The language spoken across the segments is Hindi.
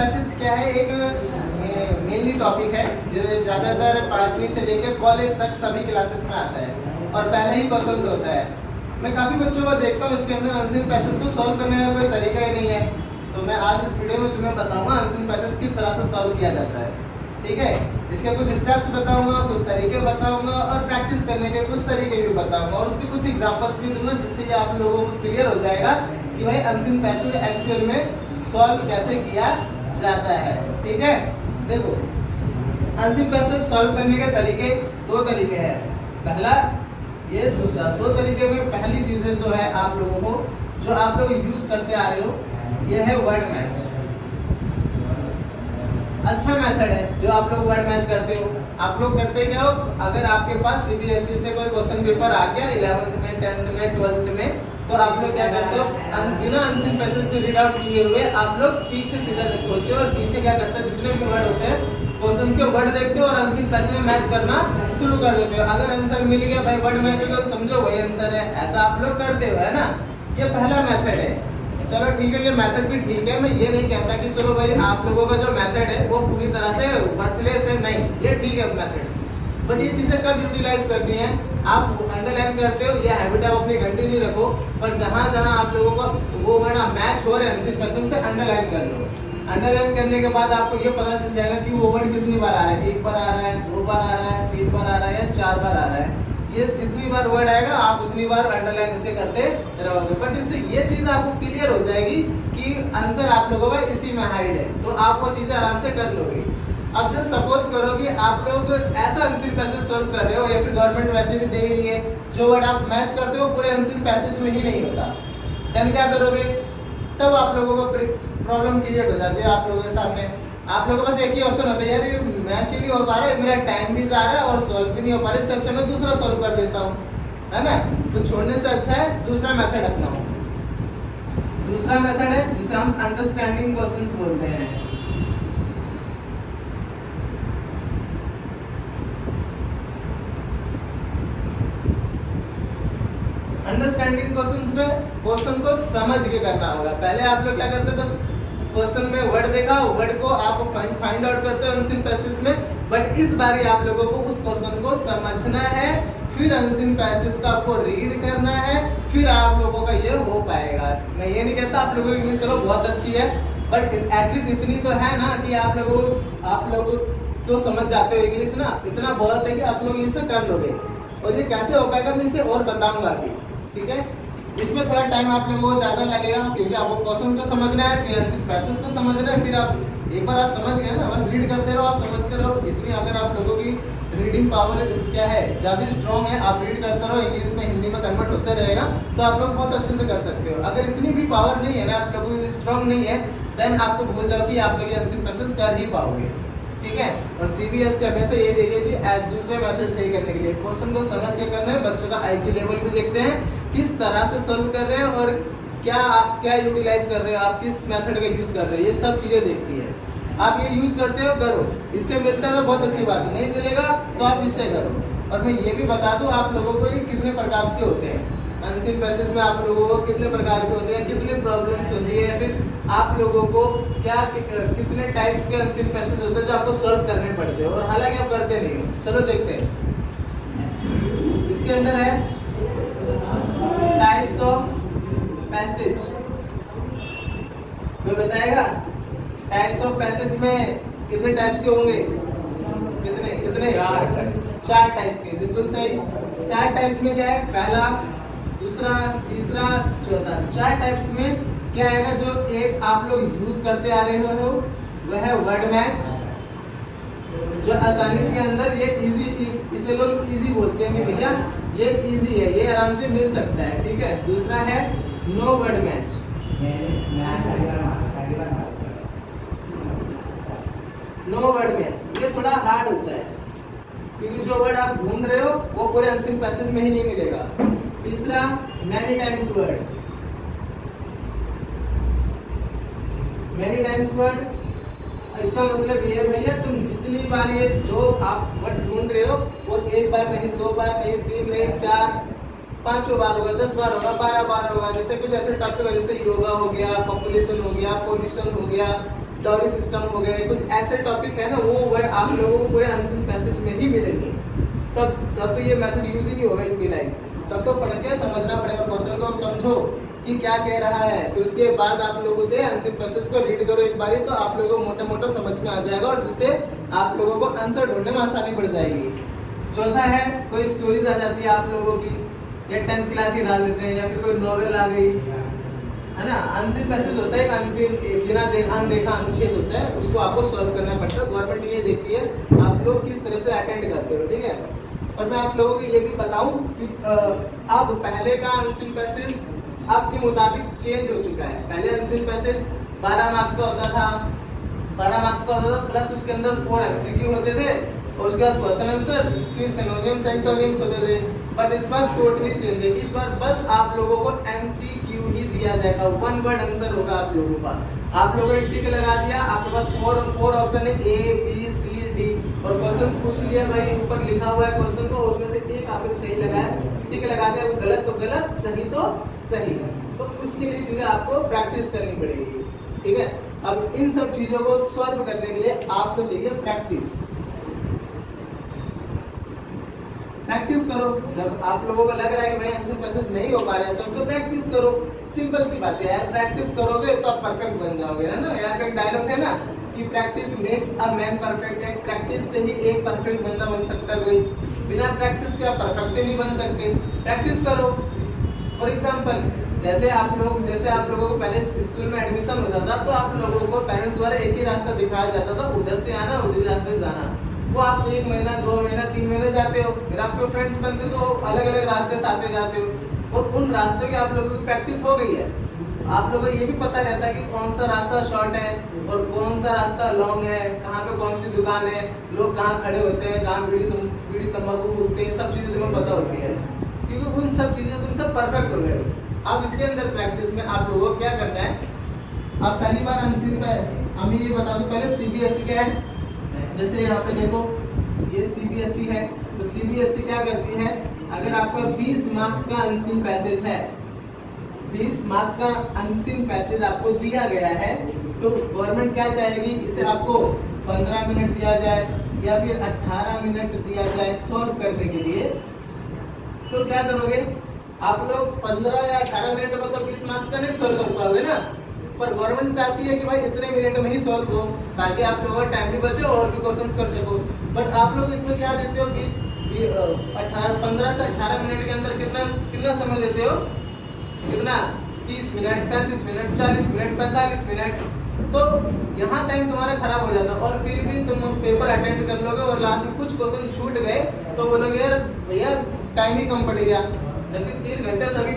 पैसेज क्या है, एक मेनली टॉपिक है जो ज़्यादातर 5वीं से लेकर कॉलेज तक सभी क्लासेस में आता है और पहले ही क्वेश्चन होता है। मैं काफ़ी बच्चों को देखता हूँ इसके अंदर अनसीन पैसेज को सॉल्व करने का कोई तरीका ही नहीं है। तो मैं आज इस वीडियो में तुम्हें बताऊंगा अनसीन पैसेज किस तरह से सॉल्व किया जाता है। ठीक है, इसके कुछ स्टेप्स बताऊंगा, कुछ तरीके बताऊंगा और प्रैक्टिस करने के कुछ तरीके भी बताऊंगा और उसके कुछ एग्जांपल्स भी दूंगा, जिससे ये आप लोगों को क्लियर हो जाएगा कि भाई अनसीन पैसेज एक्चुअल में सॉल्व कैसे किया जाता है। ठीक है, देखो अनसीन पैसेज सॉल्व करने के तरीके दो तरीके हैं, पहला ये, दूसरा। दो तरीके में पहली चीजें जो है आप लोगों को, जो आप लोग यूज करते आ रहे हो, ये है वर्ड मैच। अच्छा मेथड है जो आप लोग वर्ड मैच करते हो। आप लोग करते क्या हो, अगर आपके पास सीबीएसई से कोई क्वेश्चन पेपर आ गया 11th में, 10th में, 12th में, तो आप लोग क्या करते हो, बिना अनसीन पैसेज को रीड आउट किए हुए आप लोग पीछे सीधा खोलते हो और पीछे क्या करते हो, जितने भी वर्ड होते हैं क्वेश्चन के वर्ड देखते हो और अनसीन पैसेज में मैच करना शुरू कर देते हो। अगर आंसर मिल गया भाई, वर्ड मैच हो गया तो समझो वही आंसर है, ऐसा आप लोग करते हो, है ना। ये पहला मेथड है। चलो ठीक है, ये मेथड भी ठीक है। मैं ये नहीं कहता कि चलो भाई आप लोगों का जो मेथड है वो पूरी तरह से वर्थलेस है, नहीं, ये ठीक है मेथड। बट ये चीजें कब यूटिलाइज करनी है, आप अंडरलाइन करते हो, ये हैबिट आप अपनी कंटिन्यू रखो, पर जहां जहां आप लोगों का वो वर्ड मैच हो रहे हैं अनसीन पैसेज से, अंडरलाइन कर लो। अंडरलाइन करने के बाद आपको ये पता चल जाएगा कि वो वर्ड कितनी बार आ रहा है, 1 बार आ रहा है, 2 बार आ रहा है, 3 बार आ रहा है या 4 बार आ रहा है। ये जितनी बार वर्ड आएगा आप उतनी बार अंडरलाइन उसे करते रहोगे। बट इससे ये चीज आपको क्लियर हो जाएगी कि आंसर आप लोगों का इसी में हाइड है, तो आप वो चीजें आराम से कर लोगे। अब जस्ट सपोज करो कि आप लोग ऐसा अनसीन पैसेज सॉल्व कर रहे हो, या फिर गवर्नमेंट वैसे भी दे रही है, जो वर्ड आप मैच करते हो पूरे अनसीन पैसेज में ही नहीं होता, देन क्या करोगे, तब आप लोगों को प्रॉब्लम क्रिएट हो जाती है आप लोगों के सामने। आप लोगों के पास एक ही ऑप्शन होता है, यार ये मैच ही नहीं हो पा रहा है, मेरा टाइम भी जा रहा है और सॉल्व भी नहीं हो पा रहा है, इस सेक्शन में दूसरा सॉल्व कर देता हूँ, है ना। तो छोड़ने से अच्छा है दूसरा मेथड अपनाओ। दूसरा मेथड है जिसे हम अंडरस्टैंडिंग क्वेश्चंस बोलते हैं। अंडरस्टैंडिंग क्वेश्चंस में क्वेश्चन को समझ के करना होगा। पहले आप लोग क्या करते हैं, बस क्वेश्चन में वर्ड देखा, वर्ड को आप फाइंड आउट करते हो अनसीन पैसेज में, बट इस बार आप लोगों को उस क्वेश्चन को समझना है, फिर अनसीन पैसेज को आपको रीड करना है, फिर आप लोगों का ये हो पाएगा। मैं ये नहीं कहता आप लोगों की इंग्लिश चलो बहुत अच्छी है, बट एटलीस्ट इतनी तो है ना कि आप लोग तो समझ जाते हो इंग्लिश ना, इतना बहुत है कि आप लोग इसे कर लोगे। और ये कैसे हो पाएगा मैं इसे और बताऊंगा अभी, ठीक है। इसमें थोड़ा टाइम आप लोगों को ज्यादा लगेगा क्योंकि आपको क्वेश्चन को समझना है, फिर अनसीन पैसेज को समझना है, फिर आप एक बार आप समझ गए ना, बस रीड करते रहो, आप समझते रहो। इतनी अगर आप लोगों की रीडिंग पावर क्या है, ज्यादा स्ट्रॉन्ग है, आप रीड करते रहो, इंग्लिश में हिंदी में कन्वर्ट होते रहेगा, तो आप लोग बहुत अच्छे से कर सकते हो। अगर इतनी भी पावर नहीं है ना, आप लोगों की स्ट्रॉन्ग नहीं है, देन आप तो भूल जाओ कि आप लोग अनसीन पैसेज कर ही पाओगे, ठीक है। और सीबीएसई हमेशा ये देखे कि दूसरे मेथड सही करने के लिए क्वेश्चन को समझ के करना है, बच्चों का आईक्यू लेवल भी देखते हैं, किस तरह से सॉल्व कर रहे हैं और क्या यूटिलाइज कर रहे हो, आप किस मेथड का यूज कर रहे हो, ये सब चीजें देखती है। आप ये यूज करते हो, करो, इससे मिलता है तो बहुत अच्छी बात है, नहीं मिलेगा तो आप इससे करो। और मैं ये भी बता दूं आप लोगों को ये कितने प्रकार के होते हैं अनसीन पैसेज में, आप लोगों को कितने प्रकार के होते हैं, कितने प्रॉब्लम्स होती है, फिर आप लोगों को क्या कितने टाइप्स के अनसीन पैसेज होते हैं जो आपको सॉल्व करने पड़ते हैं, और हालांकि आप करते नहीं हो। चलो देखते हैं, इसके अंदर है टाइप्स ऑफ पैसेज, वो बताएगा टाइप्स ऑफ पैसेज में कितने टाइप्स के होंगे, कितने 4 टाइप्स के, बिल्कुल सही। 4 टाइप्स में क्या है, पहला, दूसरा, तीसरा, चौथा। 4 टाइप्स में क्या आएगा, जो एक आप लोग यूज करते आ रहे हो वह है वर्ड मैच, जो आसानी से अंदर ये इजी, इसे लोग इजी बोलते हैं कि भैया ये इजी है, ये आराम से मिल सकता है, ठीक है। दूसरा है no word match, no word match, ये थोड़ा हार्ड होता है क्योंकि जो वर्ड आप ढूंढ रहे हो वो पूरे अनसीन पैसेज में ही नहीं मिलेगा। तीसरा many times word, many times word, इसका मतलब ये भैया तुम जितनी बार ये जो आप वर्ड ढूंढ रहे हो वो 1 बार नहीं, 2 बार नहीं, 3 नहीं, 4, 5 बार होगा, 10 बार होगा, 12 बार होगा। जैसे कुछ ऐसे टॉपिक जैसे योगा हो गया, पॉपुलेशन हो गया, पोल्यूशन हो गया, डॉरी सिस्टम हो गए, कुछ ऐसे टॉपिक है ना, वो वर्ड आप लोगों को पूरे अनसिन पैसेज में ही मिलेंगे। तब तो ये मेथड यूज ही नहीं होगा इनकी लाइफ। तब तो पढ़ के समझना पड़ेगा क्वेश्चन को, समझो कि क्या कह रहा है, फिर उसके बाद आप लोगों से अनसिन पैसेज को रीड करो एक बारी, तो आप लोगों को मोटा मोटा समझ में आ जाएगा और जिससे आप लोगों को आंसर ढूंढने में आसानी पड़ जाएगी। चौथा है कोई स्टोरीज आ जाती है आप लोगों की, या 10th क्लास ही डाल देते हैं, या फिर कोई नॉवेल आ गई, है ना। अनसिन पैसेज होता है, एक अनसिन बिना अनदेखा अनुच्छेद होता है, उसको आपको सॉल्व करना पड़ता है। गवर्नमेंट ये देखती है आप लोग किस तरह से अटेंड करते हो, ठीक है। और मैं आप लोगों को ये भी बताऊं कि अब पहले का अनसिन पैसेज आपके मुताबिक चेंज हो चुका है। पहले अनसिन पैसेज 12 मार्क्स का होता था, 12 मार्क्स का होता था, प्लस उसके अंदर 4 एमसीक्यू होते थे और उसके बाद क्वेश्चन आंसर, फिर सिनोनिम्स एंटोनिम्स होते थे। बट इस बार टोटली चेंज है, इस बार बस आप लोगों को एमसीक्यू ही दिया जाएगा, 1 वर्ड आंसर होगा आप लोगों का। आप लोगों ने टिक लगा दिया, आपके पास 4 ऑप्शन है, ए बी सी डी, और क्वेश्चन पूछ लिया भाई, ऊपर लिखा हुआ है क्वेश्चन को, उसमें से एक आपने सही लगाया, टिक लगा दिया, गलत तो गलत, सही तो सही। तो उसके लिए चीजें आपको प्रैक्टिस करनी पड़ेगी, ठीक है। अब इन सब चीजों को सॉल्व करने के लिए आपको चाहिए प्रैक्टिस। प्रैक्टिस करो। जब आप लोगों को लग रहा है कि भाई आंसर पैसेज नहीं हो पा रहा है तो प्रैक्टिस करो। सिंपल सी बात है यार, प्रैक्टिस करोगे तो आप परफेक्ट बन जाओगे, है ना। यार का डायलॉग है ना कि practice makes a man perfect है। प्रैक्टिस से ही एक परफेक्ट बंदा बन सकता है कोई, बिना प्रैक्टिस के आप परफेक्ट नहीं बन सकते। प्रैक्टिस करो। फॉर एग्जांपल जैसे आप लोगों को पहले स्कूल में एडमिशन होता था तो आप लोगों को पेरेंट्स द्वारा एक ही रास्ता दिखाया जाता था, उधर से आना उधर रास्ते से जाना। वो आप 1 महीना 2 महीना 3 महीने जाते हो, फिर आपके फ्रेंड्स बनते तो अलग अलग रास्ते से आते जाते हो और उन रास्तों की आप लोगों की प्रैक्टिस हो गई है। आप लोगों को ये भी पता रहता है कि कौन सा रास्ता शॉर्ट है और कौन सा रास्ता लॉन्ग है, कहाँ पे कौन सी दुकान है, लोग कहाँ खड़े होते हैं, कहाँ बीड़ी तंबाकू फूकते हैं, सब चीजें तुम्हें पता होती है क्योंकि उन सब चीजों तुम सब परफेक्ट हो गए। अब इसके अंदर प्रैक्टिस में आप लोगों को क्या करना है, आप पहली बार अनसिन पे हम ये बता दूं पहले सीबीएसई क्या है। जैसे यहाँ पे देखो ये सीबीएसई है, तो सीबीएसई क्या करती है, अगर आपका 20 मार्क्स का अनसिन पैसेज है, 20 मार्क्स का अनसिन पैसेज आपको दिया गया है, तो गवर्नमेंट क्या चाहेगी, इसे आपको 15 मिनट दिया जाए या फिर 18 मिनट दिया जाए सॉल्व करने के लिए। तो क्या करोगे आप लोग 15 या 18 मिनट में तो 20 मार्क्स का नहीं सॉल्व कर पाओगे ना, पर गवर्नमेंट चाहती है कि भाई इतने मिनट में ही सॉल्व हो ताकि आप लोगों का टाइम भी बचे और भी क्वेश्चंस कर सको। बट आप लोग इसमें क्या देते हो, 15 से 18 मिनट के अंदर कितना समय देते हो, कितना 30 मिनट 35 मिनट 40 मिनट 45 मिनट। तो यहाँ टाइम तुम्हारा खराब हो जाता है और फिर भी तुम पेपर अटेंड कर लोगे और लास्ट में कुछ क्वेश्चन छूट गए तो बोलोगे यार भैया टाइम ही कम पड़ गया, जबकि 3 घंटे सभी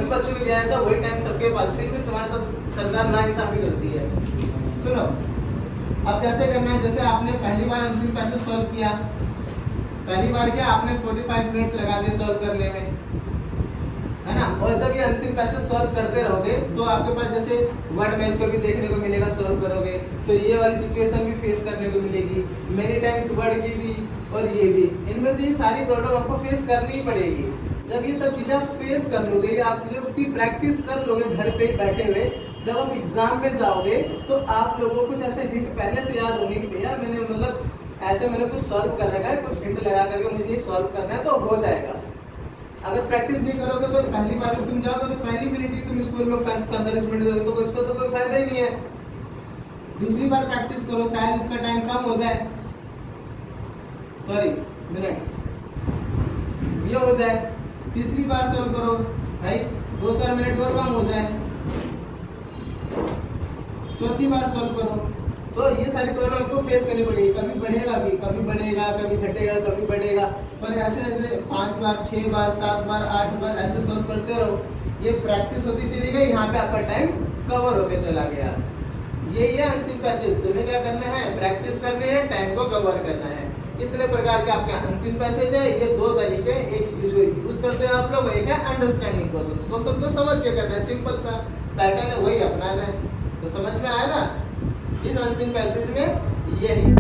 बच्चों को दिया था, वही टाइम सबके पास, फिर भी तुम्हारे साथ सरकार नाइंसाफी करती है। सुनो अब कैसे करना है, जैसे आपने पहली बार अनसिन पैसेज सॉल्व किया, पहली बार क्या आपने 45 मिनट्स लगा दिए सॉल्व करने में, है ना। और जब ये अनसिन पैसेज सॉल्व करते रहोगे तो आपके पास जैसे वर्ड मैच को भी देखने को मिलेगा, सॉल्व करोगे तो ये वाली सिचुएशन भी फेस करने को मिलेगी, मेनी टाइम्स वर्ड की भी और ये भी, इनमें से ये सारी प्रॉब्लम आपको फेस करनी ही पड़ेगी। जब ये सब चीजें आप फेस कर लोगे, आप जब उसकी प्रैक्टिस कर लोगे घर पे बैठे हुए, जब आप एग्जाम में जाओगे तो आप लोगों को कुछ ऐसे हिंट पहले से याद होंगे कि भैया मैंने मतलब ऐसे मैंने कुछ सॉल्व कर रखा है, कुछ हिंट लगा करके मुझे सॉल्व करना है तो हो जाएगा। अगर प्रैक्टिस नहीं करोगे तो पहली बार तुम जाओगे तो पहली मिनट ही तुम स्कूल में 45 मिनट दोगे तो इसको तो कोई फायदा ही नहीं है। दूसरी बार प्रैक्टिस करो, शायद इसका टाइम कम हो जाए, सॉरी मिनट ये हो जाए। तीसरी बार सॉल्व करो भाई 2-4 मिनट और कम हो जाए। चौथी बार सॉल्व करो तो ये सारी प्रॉब्लम आपको फेस करनी पड़ेगी, कभी बढ़ेगा भी, कभी बढ़ेगा, कभी घटेगा, कभी बढ़ेगा, पर ऐसे 5 बार 6 बार 7 बार 8 बार ऐसे सॉल्व करते रहो, ये प्रैक्टिस होती चली गई, यहाँ पे आपका टाइम कवर होते चला गया। ये अनसिन पैसेज तुम्हें क्या करना है, प्रैक्टिस करनी है, टाइम को कवर करना है। इतने प्रकार के आपके अनसिन पैसेज है, ये 2 तरीके, एक जो यूज करते हैं आप लोग, एक है अंडरस्टैंडिंग क्वेश्चन को समझ के करना है, सिंपल सा पैटर्न है वही अपनाना है। तो समझ में आया ना, इस अनसिन पैसेज में यही